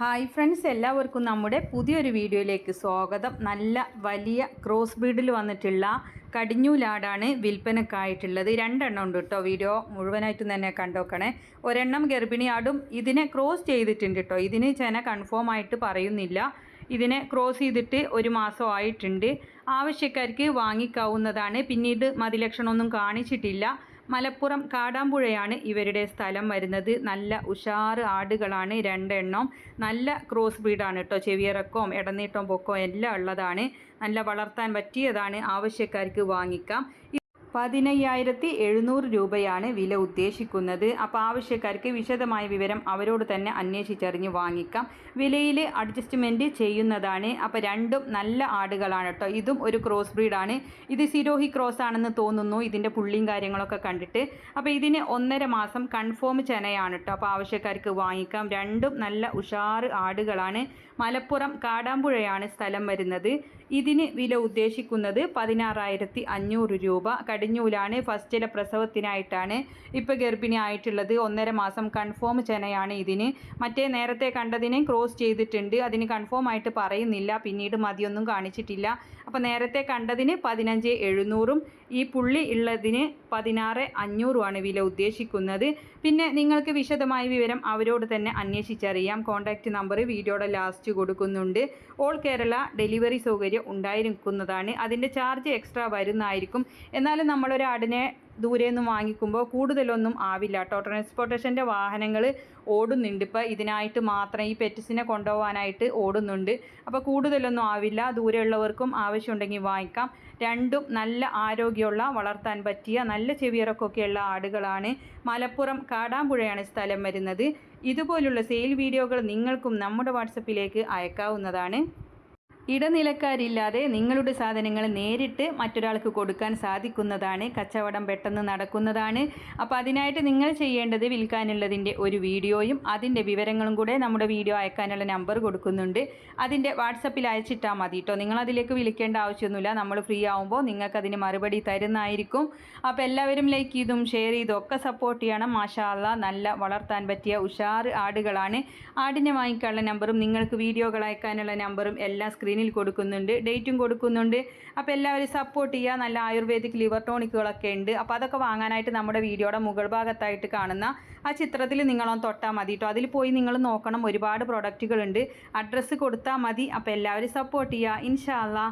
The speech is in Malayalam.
ഹായ് ഫ്രണ്ട്സ്, എല്ലാവർക്കും നമ്മുടെ പുതിയൊരു വീഡിയോയിലേക്ക് സ്വാഗതം. നല്ല വലിയ ക്രോസ് ബ്രീഡിൽ വന്നിട്ടുള്ള കടിഞ്ഞൂലാടാണ് വിൽപ്പനക്കായിട്ടുള്ളത്. രണ്ടെണ്ണം ഉണ്ട് കേട്ടോ. വീഡിയോ മുഴുവനായിട്ടും തന്നെ കണ്ടോക്കണേ. ഒരെണ്ണം ഗർഭിണി ആടും ഇതിനെ ക്രോസ് ചെയ്തിട്ടുണ്ട് കേട്ടോ. ഇതിന് ചെന കൺഫേം ആയിട്ട് പറയുന്നില്ല. ഇതിനെ ക്രോസ് ചെയ്തിട്ട് ഒരു മാസം ആയിട്ടുണ്ട്. ആവശ്യക്കാർക്ക് വാങ്ങിക്കാവുന്നതാണ്. പിന്നീട് മതിലക്ഷണമൊന്നും കാണിച്ചിട്ടില്ല. മലപ്പുറം കാടാമ്പുഴയാണ് ഇവരുടെ സ്ഥലം വരുന്നത്. നല്ല ഉഷാറ് ആടുകളാണ് രണ്ടെണ്ണം. നല്ല ക്രോസ് ബ്രീഡാണ് കേട്ടോ. ചെവിയിറക്കവും ഇടനീട്ടവും പൊക്കവും എല്ലാം ഉള്ളതാണ്. നല്ല വളർത്താൻ പറ്റിയതാണ്. ആവശ്യക്കാർക്ക് വാങ്ങിക്കാം. 15,700 രൂപയാണ് വില ഉദ്ദേശിക്കുന്നത്. അപ്പോൾ ആവശ്യക്കാർക്ക് വിശദമായ വിവരം അവരോട് തന്നെ അന്വേഷിച്ചറിഞ്ഞ് വാങ്ങിക്കാം. വിലയിൽ അഡ്ജസ്റ്റ്മെൻറ്റ് ചെയ്യുന്നതാണ്. അപ്പോൾ രണ്ടും നല്ല ആടുകളാണ് കേട്ടോ. ഇതും ഒരു ക്രോസ് ബ്രീഡാണ്. ഇത് സിരോഹി ക്രോസ് ആണെന്ന് തോന്നുന്നു, ഇതിൻ്റെ പുള്ളിയും കാര്യങ്ങളൊക്കെ കണ്ടിട്ട്. അപ്പോൾ ഇതിന് 1.5 മാസം കൺഫേം ചെനയാണ് കേട്ടോ. അപ്പോൾ ആവശ്യക്കാർക്ക് വാങ്ങിക്കാം. രണ്ടും നല്ല ഉഷാറ് ആടുകളാണ്. മലപ്പുറം കാടാമ്പുഴയാണ് സ്ഥലം വരുന്നത്. ഇതിന് വില ഉദ്ദേശിക്കുന്നത് 16,500 രൂപ. കടിഞ്ഞൂലാണ്. ഫസ്റ്റിലെ പ്രസവത്തിനായിട്ടാണ് ഇപ്പോൾ ഗർഭിണി ആയിട്ടുള്ളത്. 1.5 മാസം കൺഫേം ചെനയാണ് ഇതിന്. മറ്റേ നേരത്തെ കണ്ടതിനെ ക്രോസ് ചെയ്തിട്ടുണ്ട്. അതിന് കൺഫേം ആയിട്ട് പറയുന്നില്ല. പിന്നീട് മതിയൊന്നും കാണിച്ചിട്ടില്ല. അപ്പോൾ നേരത്തെ കണ്ടതിന് 15,700 ഈ പുള്ളി ഉള്ളതിന് 16,500 വില ഉദ്ദേശിക്കുന്നത്. പിന്നെ നിങ്ങൾക്ക് വിശദമായ വിവരം അവരോട് തന്നെ അന്വേഷിച്ചറിയാം. കോൺടാക്റ്റ് നമ്പർ വീഡിയോയുടെ ലാസ്റ്റ് കൊടുക്കുന്നുണ്ട്. ഓൾ കേരള ഡെലിവറി സൗകര്യം ഉണ്ടായിരിക്കുന്നതാണ്. അതിൻ്റെ ചാർജ് എക്സ്ട്രാ വരുന്നതായിരിക്കും. എന്നാലും നമ്മളൊരു ആടിനെ ദൂരെ നിന്ന് വാങ്ങിക്കുമ്പോൾ കൂടുതലൊന്നും ആവില്ല കേട്ടോ. ട്രാൻസ്പോർട്ടേഷൻ്റെ വാഹനങ്ങൾ ഓടുന്നുണ്ട് ഇപ്പോൾ. ഇതിനായിട്ട് മാത്രം ഈ പെറ്റ്സിനെ കൊണ്ടുപോകാനായിട്ട് ഓടുന്നുണ്ട്. അപ്പോൾ കൂടുതലൊന്നും ആവില്ല. ദൂരെയുള്ളവർക്കും ആവശ്യമുണ്ടെങ്കിൽ വാങ്ങിക്കാം. രണ്ടും നല്ല ആരോഗ്യമുള്ള, വളർത്താൻ പറ്റിയ, നല്ല ചെവിയിറക്കൊക്കെയുള്ള ആടുകളാണ്. മലപ്പുറം കാടാമ്പുഴയാണ് സ്ഥലം വരുന്നത്. ഇതുപോലുള്ള സെയിൽ വീഡിയോകൾ നിങ്ങൾക്കും നമ്മുടെ വാട്സപ്പിലേക്ക് അയക്കാവുന്നതാണ്. ഇടനിലക്കാരില്ലാതെ നിങ്ങളുടെ സാധനങ്ങൾ നേരിട്ട് മറ്റൊരാൾക്ക് കൊടുക്കാൻ സാധിക്കുന്നതാണ്. കച്ചവടം പെട്ടെന്ന് നടക്കുന്നതാണ്. അപ്പോൾ അതിനായിട്ട് നിങ്ങൾ ചെയ്യേണ്ടത് വിൽക്കാനുള്ളതിൻ്റെ ഒരു വീഡിയോയും അതിൻ്റെ വിവരങ്ങളും കൂടെ നമ്മുടെ വീഡിയോ അയക്കാനുള്ള നമ്പർ കൊടുക്കുന്നുണ്ട്. അതിൻ്റെ വാട്സപ്പിൽ അയച്ചിട്ടാൽ മതി കേട്ടോ. നിങ്ങളതിലേക്ക് വിളിക്കേണ്ട ആവശ്യമൊന്നുമില്ല. നമ്മൾ ഫ്രീ ആകുമ്പോൾ നിങ്ങൾക്കതിന് മറുപടി തരുന്നതായിരിക്കും. അപ്പോൾ എല്ലാവരും ലൈക്ക് ചെയ്തും ഷെയർ ചെയ്തും ഒക്കെ സപ്പോർട്ട് ചെയ്യണം. മാഷാ അല്ലാ, നല്ല വളർത്താൻ പറ്റിയ ഉഷാറ് ആടുകളാണ്. ആടിനെ വാങ്ങിക്കാനുള്ള നമ്പറും നിങ്ങൾക്ക് വീഡിയോകൾ അയക്കാനുള്ള നമ്പറും എല്ലാം സ്ക്രീനിൽ കൊടുക്കുന്നുണ്ട്. ഡേറ്റും കൊടുക്കുന്നുണ്ട്. അപ്പോൾ എല്ലാവരും സപ്പോർട്ട് ചെയ്യുക. നല്ല ആയുർവേദിക് ലിവർ ടോണിക്കുകളൊക്കെ ഉണ്ട്. അപ്പോൾ അതൊക്കെ വാങ്ങാനായിട്ട് നമ്മുടെ വീഡിയോയുടെ മുകൾ ഭാഗത്തായിട്ട് കാണുന്ന ആ ചിത്രത്തിൽ നിങ്ങളൊന്ന് തൊട്ടാൽ മതി കേട്ടോ. അതിൽ പോയി നിങ്ങൾ നോക്കണം. ഒരുപാട് പ്രൊഡക്റ്റുകളുണ്ട്. അഡ്രസ്സ് കൊടുത്താൽ മതി. അപ്പോൾ എല്ലാവരും സപ്പോർട്ട് ചെയ്യുക. ഇൻഷാ അല്ലാ.